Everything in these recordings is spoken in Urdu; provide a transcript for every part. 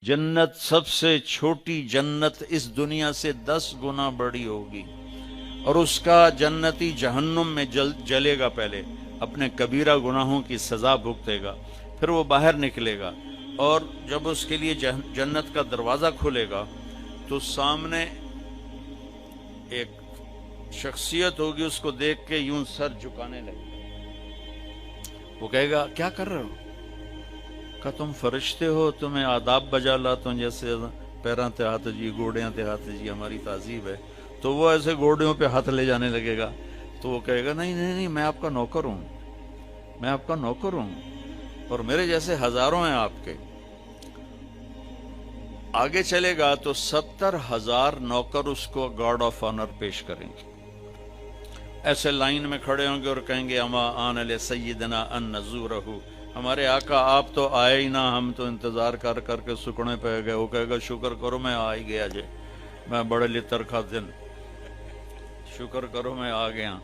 جنت سب سے چھوٹی جنت اس دنیا سے 10 گنا بڑی ہوگی، اور اس کا جنتی جہنم میں جلے گا، پہلے اپنے کبیرہ گناہوں کی سزا بھگتے گا، پھر وہ باہر نکلے گا، اور جب اس کے لیے جنت کا دروازہ کھلے گا تو سامنے ایک شخصیت ہوگی، اس کو دیکھ کے یوں سر جھکانے لگے، وہ کہے گا کیا کر رہے ہو؟ کہ تم فرشتے ہو، تمہیں آداب بجا لاتا ہوں، جیسے پیراں تے ہاتھ جی، گوڑیاں تے ہاتھ جی، ہماری تہذیب ہے۔ تو وہ ایسے گوڑیوں پہ ہاتھ لے جانے لگے گا، تو وہ کہے گا نہیں نہیں نہیں، میں آپ کا نوکر ہوں، میں آپ کا نوکر ہوں، اور میرے جیسے ہزاروں ہیں آپ کے۔ آگے چلے گا تو 70,000 نوکر اس کو گارڈ آف آنر پیش کریں گے، ایسے لائن میں کھڑے ہوں گے اور کہیں گے اما آن علی سیدنا ان نزورہ، ہمارے آقا آپ تو آئے ہی نہ، ہم تو انتظار کر کر کے سکڑے پہ گئے۔ وہ کہے گا شکر کرو میں آ ہی گیا جے، میں بڑے لتر کا دن، شکر کرو میں آ گیا۔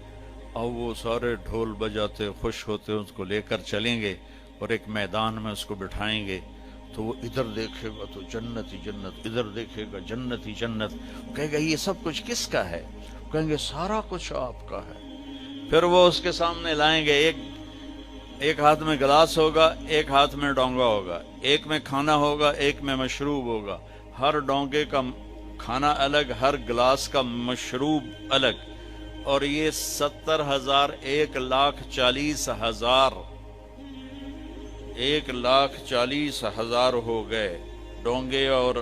اور وہ سارے ڈھول بجاتے خوش ہوتے اس کو لے کر چلیں گے، اور ایک میدان میں اس کو بٹھائیں گے، تو وہ ادھر دیکھے گا تو جنت ہی جنت، ادھر دیکھے گا جنت ہی جنت۔ وہ کہے گا یہ سب کچھ کس کا ہے؟ کہیں گے سارا کچھ آپ کا ہے۔ پھر وہ اس کے سامنے لائیں گے، ایک ہاتھ میں گلاس ہوگا، ایک ہاتھ میں ڈونگا ہوگا، ایک میں کھانا ہوگا، ایک میں مشروب ہوگا، ہر ڈونگے کا کھانا الگ، ہر گلاس کا مشروب الگ، اور یہ 70,000 1,40,000 1,40,000 ہو گئے ڈونگے اور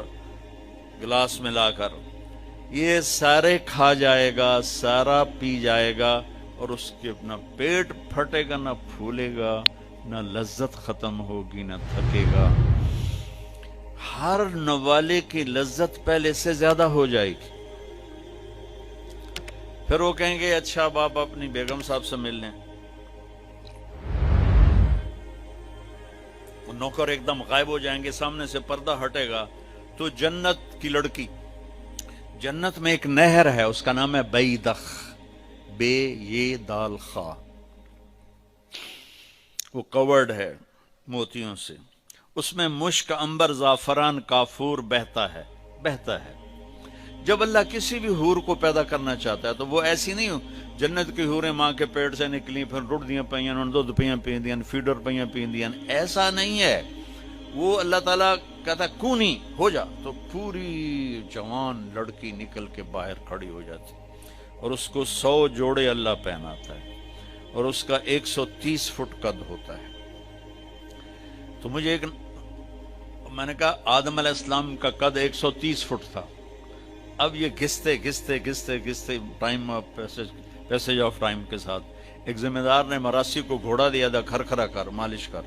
گلاس ملا کر۔ یہ سارے کھا جائے گا، سارا پی جائے گا، اور اس کے نہ پیٹ پھٹے گا، نہ پھولے گا، نہ لذت ختم ہوگی، نہ تھکے گا۔ ہر نوالے کی لذت پہلے سے زیادہ ہو جائے گی۔ پھر وہ کہیں گے اچھا اب آپ اپنی بیگم صاحب سے مل لیں۔ وہ نوکر ایک دم غائب ہو جائیں گے، سامنے سے پردہ ہٹے گا تو جنت کی لڑکی، جنت میں ایک نہر ہے، اس کا نام ہے بیدخ، بے یہ دال خا، وہ کورڈ ہے موتیوں سے، اس میں مشک، عنبر، زعفران، کافور بہتا ہے۔ جب اللہ کسی بھی حور کو پیدا کرنا چاہتا ہے تو وہ ایسی نہیں ہو، جنت کی حوریں ماں کے پیٹ سے نکلی، پھر رڑ دیاں پئیاں، انہوں دودھ پیاں پیندیاں، فیڈر پیاں پیندیاں، ایسا نہیں ہے۔ وہ اللہ تعالیٰ کہتا کونی ہو جا تو پوری جوان لڑکی نکل کے باہر کھڑی ہو جاتی، اور اس کو 100 جوڑے اللہ پہناتا ہے، اور اس کا 130 فٹ قد ہوتا ہے۔ تو میں نے کہا آدم علیہ السلام کا قد 130 فٹ تھا، اب یہ گھستے time of passage of time کے ساتھ ایک ذمہ دار نے مراسی کو گھوڑا دیا تھا، کھر کر مالش کر،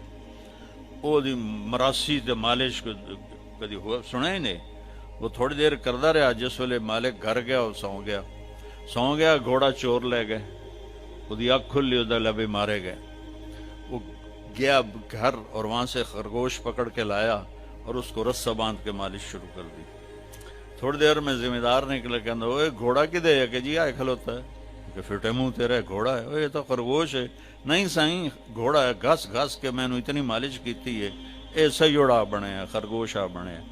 وہ دی مراسی تے مالش کدی ہوا سنا ہی نہیں، وہ تھوڑی دیر کردہ رہا، جس ویلے مالک گھر گیا وہ سو گیا، گھوڑا چور لے گئے، وہ دی اکھ کھلی، وہ لبے مارے گئے۔ وہ گیا گھر اور وہاں سے خرگوش پکڑ کے لایا اور اس کو رسہ باندھ کے مالش شروع کر دی۔ تھوڑی دیر میں ذمہ دار نکلے، کہنا اوے گھوڑا کدے ہے؟ کہ جی آئے کھلوتا ہے، کہ فٹے منہ تیرا گھوڑا ہے؟ اوے یہ تو خرگوش ہے۔ نہیں سائیں گھوڑا ہے، گھس کے میں نے اتنی مالش کیتی ہے، ایسا جوڑا بنے ہیں، خرگوشا بنے ہیں۔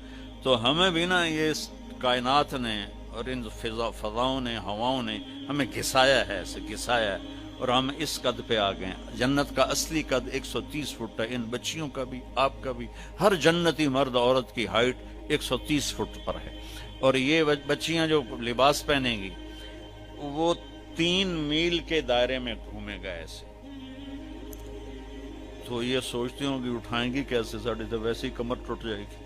تو ہمیں بھی نا یہ کائنات نے اور ان فضاؤں نے، ہواؤں نے ہمیں گھسایا ہے، ایسے گھسایا ہے، اور ہم اس قد پہ آ گئے۔ جنت کا اصلی قد 130 فٹ ہے، ان بچیوں کا بھی، آپ کا بھی، ہر جنتی مرد عورت کی ہائٹ 130 فٹ پر ہے۔ اور یہ بچیاں جو لباس پہنیں گی وہ 3 میل کے دائرے میں گھومے گا ایسے۔ تو یہ سوچتی ہوں کہ اٹھائیں گی کیسے، ساڑی تو ویسے ہی کمر ٹوٹ جائے گی۔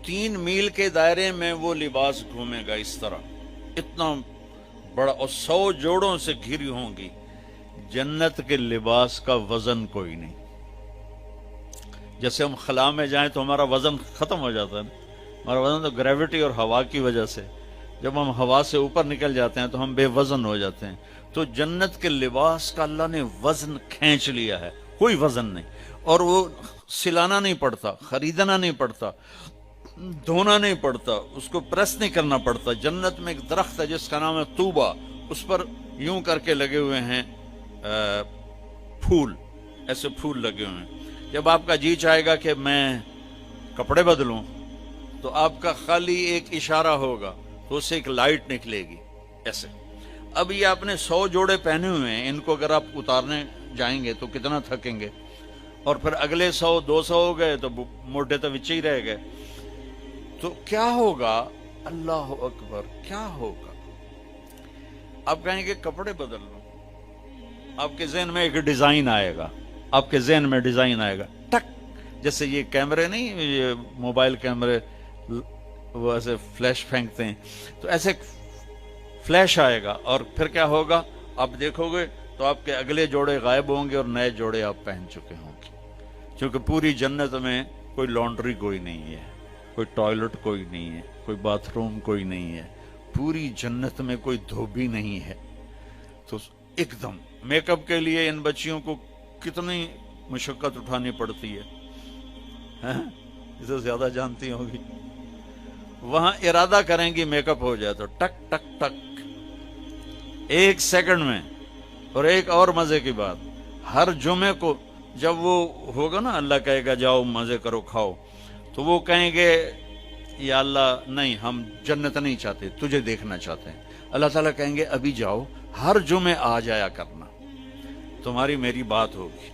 3 میل کے دائرے میں وہ لباس گھومے گا اس طرح، اتنا بڑا، اور 100 جوڑوں سے گھری ہوں گی۔ جنت کے لباس کا وزن کوئی نہیں۔ جیسے ہم خلا میں جائیں تو ہمارا وزن ختم ہو جاتا ہے نا، ہمارا وزن تو گریوٹی اور ہوا کی وجہ سے، جب ہم ہوا سے اوپر نکل جاتے ہیں تو ہم بے وزن ہو جاتے ہیں۔ تو جنت کے لباس کا اللہ نے وزن کھینچ لیا ہے، کوئی وزن نہیں، اور وہ سلانا نہیں پڑتا، خریدنا نہیں پڑتا، دھونا نہیں پڑتا، اس کو پریس نہیں کرنا پڑتا۔ جنت میں ایک درخت ہے جس کا نام ہے طوبہ، اس پر یوں کر کے لگے ہوئے ہیں پھول، ایسے پھول لگے ہوئے ہیں۔ جب آپ کا جی چاہے گا کہ میں کپڑے بدلوں، تو آپ کا خالی ایک اشارہ ہوگا تو اس سے ایک لائٹ نکلے گی ایسے۔ اب یہ آپ نے 100 جوڑے پہنے ہوئے ہیں، ان کو اگر آپ اتارنے جائیں گے تو کتنا تھکیں گے، اور پھر اگلے 100 200 ہو گئے تو موٹے تو وچے ہی رہ گئے، تو کیا ہوگا؟ اللہ اکبر، کیا ہوگا؟ آپ کہیں گے کپڑے بدل لوں، آپ کے ذہن میں ایک ڈیزائن آئے گا، آپ کے ذہن میں ڈیزائن آئے گا، ٹک، جیسے یہ کیمرے نہیں، یہ موبائل کیمرے وہ ایسے فلیش پھینکتے ہیں، تو ایسے فلیش آئے گا، اور پھر کیا ہوگا؟ آپ دیکھو گے تو آپ کے اگلے جوڑے غائب ہوں گے اور نئے جوڑے آپ پہن چکے ہوں گے، کیونکہ پوری جنت میں کوئی لانڈری کوئی نہیں ہے، کوئی ٹوائلٹ کوئی نہیں ہے، کوئی باتھ روم کوئی نہیں ہے، پوری جنت میں کوئی دھوبی نہیں ہے۔ تو ایک دم میک اپ کے لیے ان بچیوں کو کتنی مشقت اٹھانی پڑتی ہے، اسے زیادہ جانتی ہوگی۔ وہاں ارادہ کریں گی میک اپ ہو جائے تو ٹک ٹک ٹک، 1 سیکنڈ میں۔ اور ایک اور مزے کی بات، ہر جمعے کو جب وہ ہوگا نا، اللہ کہے گا جاؤ مزے کرو کھاؤ، تو وہ کہیں گے یا اللہ نہیں، ہم جنت نہیں چاہتے، تجھے دیکھنا چاہتے ہیں۔ اللہ تعالیٰ کہیں گے ابھی جاؤ، ہر جمعے آ جایا کرنا، تمہاری میری بات ہوگی۔